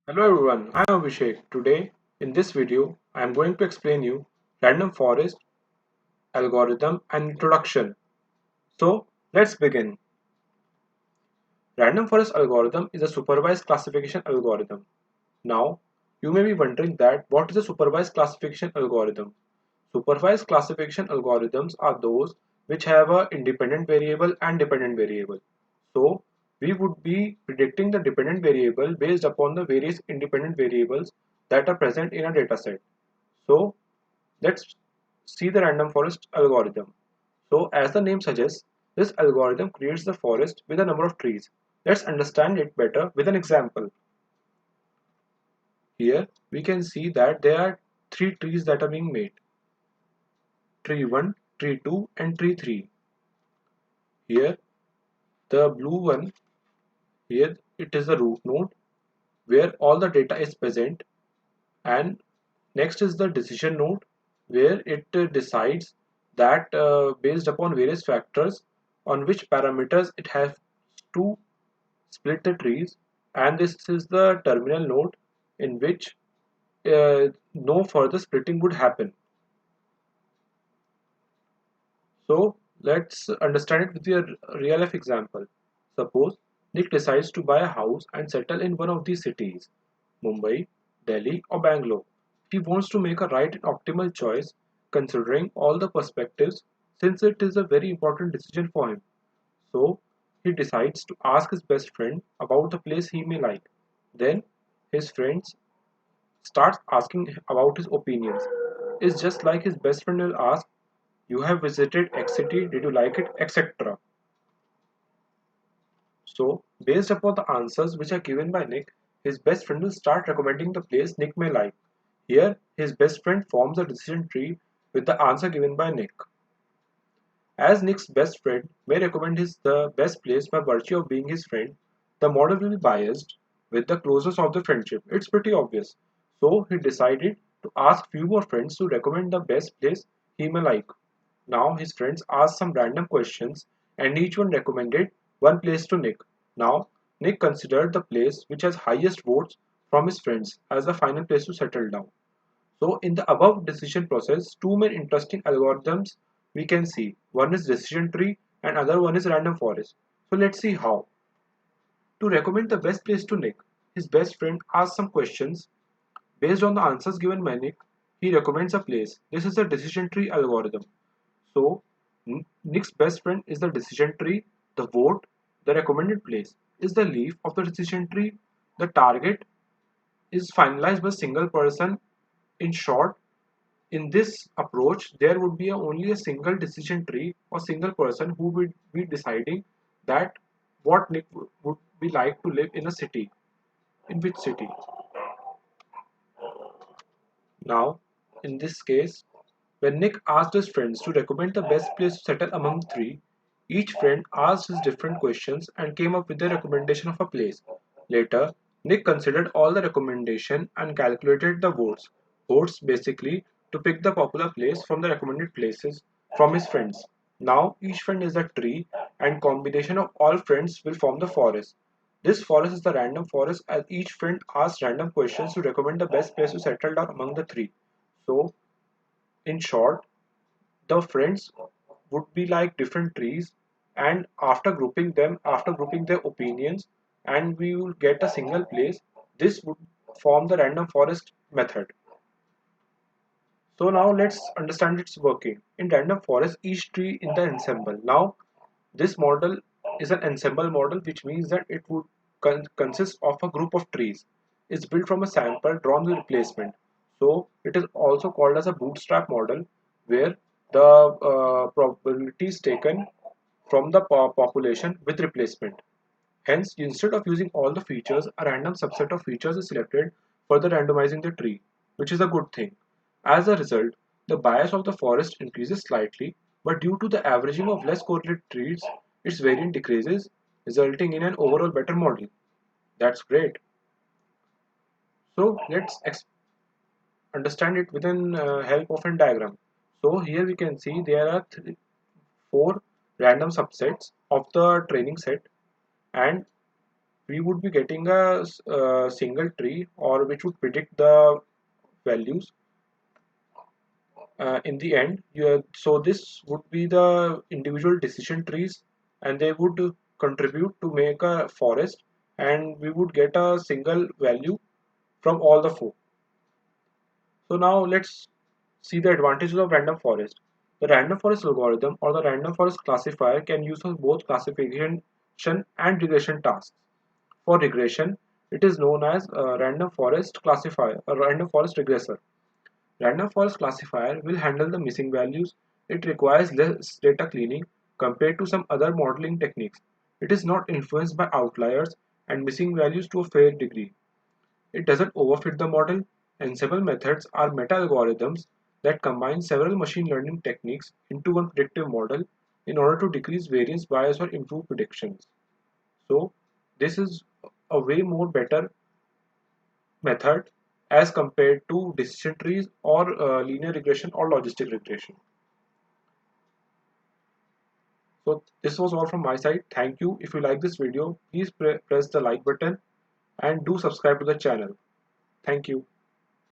Hello everyone, I am Abhishek. Today, in this video, I am going to explain you random forest algorithm and introduction. So, let's begin. Random forest algorithm is a supervised classification algorithm. Now, you may be wondering that what is a supervised classification algorithm? Supervised classification algorithms are those which have a independent variable and dependent variable. So, we would be predicting the dependent variable based upon the various independent variables that are present in a dataset. So, let's see the random forest algorithm. So, as the name suggests, this algorithm creates the forest with a number of trees. Let's understand it better with an example. Here, we can see that there are three trees that are being made. Tree 1, tree 2 and tree 3. Here the blue one, here it is the root node where all the data is present, and next is the decision node where it decides that based upon various factors on which parameters it has to split the trees, and this is the terminal node in which no further splitting would happen. So let's understand it with a real life example. Suppose Nick decides to buy a house and settle in one of these cities, Mumbai, Delhi, or Bangalore. He wants to make a right and optimal choice considering all the perspectives, since it is a very important decision for him. So he decides to ask his best friend about the place he may like. Then his friends starts asking about his opinions. It's just like his best friend will ask, you have visited X city, did you like it, etc. So, based upon the answers which are given by Nick, his best friend will start recommending the place Nick may like. Here, his best friend forms a decision tree with the answer given by Nick. As Nick's best friend may recommend the best place by virtue of being his friend, the model will be biased with the closeness of the friendship. It's pretty obvious. So he decided to ask few more friends to recommend the best place he may like. Now his friends asked some random questions and each one recommended one place to Nick. Now Nick considered the place which has highest votes from his friends as the final place to settle down. So in the above decision process, two main interesting algorithms we can see. One is decision tree and other one is random forest. So let's see how. To recommend the best place to Nick, his best friend asks some questions. Based on the answers given by Nick, he recommends a place. This is a decision tree algorithm. So Nick's best friend is the decision tree, the vote, the recommended place is the leaf of the decision tree, the target is finalized by a single person. In short, in this approach, there would be only a single decision tree or single person who would be deciding that what Nick would be like to live in a city, in which city. Now, in this case, when Nick asked his friends to recommend the best place to settle among three, each friend asked his different questions and came up with a recommendation of a place. Later, Nick considered all the recommendation and calculated the votes. Votes basically to pick the popular place from the recommended places from his friends. Now each friend is a tree and combination of all friends will form the forest. This forest is the random forest as each friend asks random questions to recommend the best place to settle down among the three. So in short, the friends would be like different trees, and after grouping their opinions, and we will get a single place. This would form the random forest method. So now let's understand its working. In random forest, each tree in the ensemble. Now this model is an ensemble model, which means that it would consist of a group of trees. It's built from a sample drawn with replacement. So it is also called as a bootstrap model, where the probability is taken from the population with replacement. Hence, instead of using all the features, a random subset of features is selected, further randomizing the tree, which is a good thing. As a result, the bias of the forest increases slightly, but due to the averaging of less correlated trees, its variance decreases, resulting in an overall better model. That's great. So let's understand it with an help of a diagram. So here we can see there are four random subsets of the training set, and we would be getting a single tree, or which would predict the values in the end. So this would be the individual decision trees, and they would contribute to make a forest, and we would get a single value from all the four. So now let's see the advantages of random forest. The random forest algorithm or the random forest classifier can use for both classification and regression tasks. For regression, it is known as a random forest classifier, a random forest regressor. Random forest classifier will handle the missing values. It requires less data cleaning compared to some other modeling techniques. It is not influenced by outliers and missing values to a fair degree. It doesn't overfit the model. Ensemble methods are meta-algorithms that combine several machine learning techniques into one predictive model in order to decrease variance bias or improve predictions. So this is a way more better method as compared to decision trees or linear regression or logistic regression. So this was all from my side. Thank you. If you like this video, please press the like button and do subscribe to the channel. Thank you.